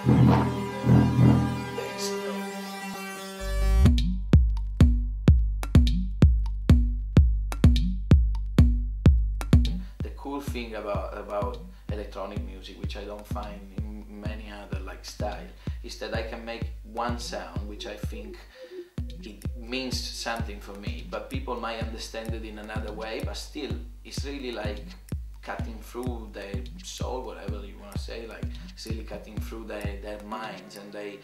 The cool thing about electronic music, which I don't find in many other like style, is that I can make one sound which I think it means something for me, but people might understand it in another way, but still it's really like cutting through their soul, whatever you want to say, like it's really cutting through their minds, and they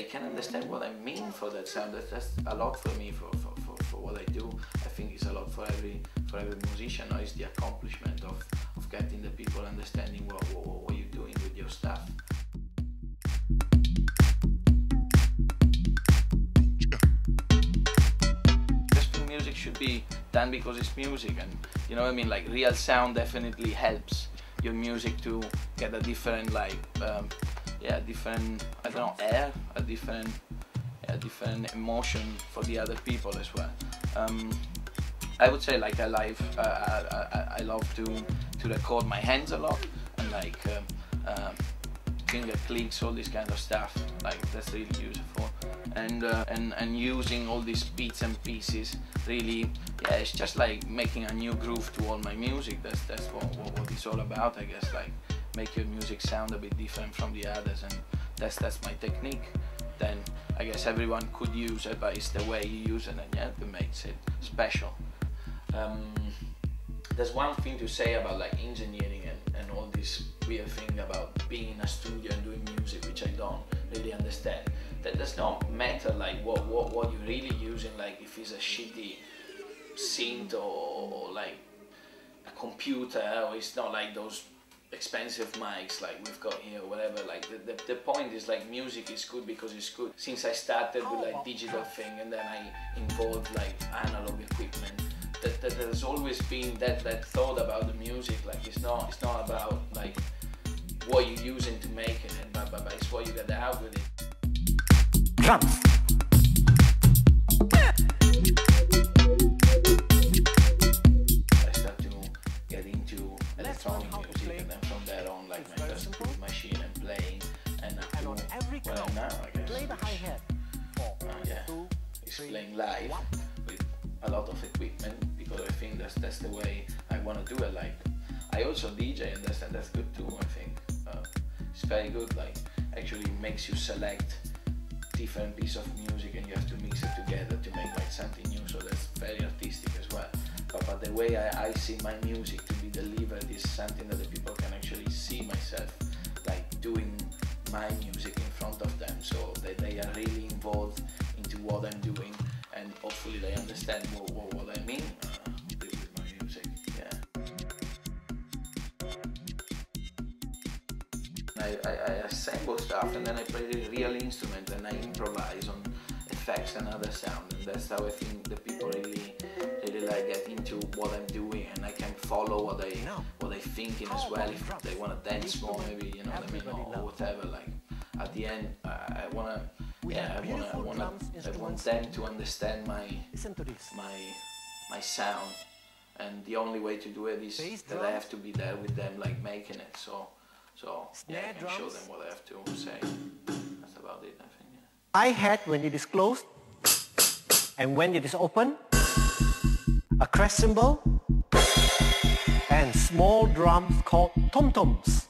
can understand what I mean for that sound. That's a lot for me for what I do. I think it's a lot for every musician. Now it's the accomplishment of getting the people understanding what you're doing with your stuff. Music should be done because it's music, and you know what I mean, like real sound definitely helps your music to get a different like different, I don't know, air, a different emotion for the other people as well. I would say like I love to record my hands a lot, and like finger clicks, all this kind of stuff, like that's really useful. And using all these bits and pieces, really, yeah, it's just like making a new groove to all my music. That's what it's all about, I guess, like make your music sound a bit different from the others, and that's my technique. Then I guess everyone could use it, but it's the way you use it, and yeah, that makes it special. There's one thing to say about like engineering and all this weird thing about being in a studio and doing music, which I don't really understand. That does not matter like what you're really using, like if it's a shitty synth or like a computer, or it's not like those expensive mics like we've got here or whatever. Like the point is like music is good because it's good. Since I started with like digital thing, and then I involved like analog equipment, that there's always been that thought about the music. Like it's not about like what you're using to make it, but it's what you get out with it. Drums. I start to get into electronic music, and then from there on, like my first groove machine and playing, and up to where I'm now, I guess. Play the hi-hat. Yeah, it's playing live with a lot of equipment, because I think that's the way I want to do it. Like I also DJ, and that's good too. I think it's very good. Like actually makes you select different piece of music, and you have to mix it together to make like something new. So that's very artistic as well. But the way I see my music to be delivered is something that the people can actually see myself like doing my music in front of them, so that they are really involved into what I'm doing, and hopefully they understand what I mean with my music. Yeah. I assemble stuff, and then I play the real instrument, and I improvise on effects and other sound, and that's how I think the people really like get into what I'm doing, and I can follow what they thinking as well. If they want to dance more, maybe, you know what I mean, or whatever. Like at the end, I want them to understand my sound, and the only way to do it is that I have to be there with them, like making it. So yeah, I can show them what I have to say. That's about it, I think. Yeah. Hi-hat when it is closed, and when it is open, a crash cymbal, and small drums called tom-toms.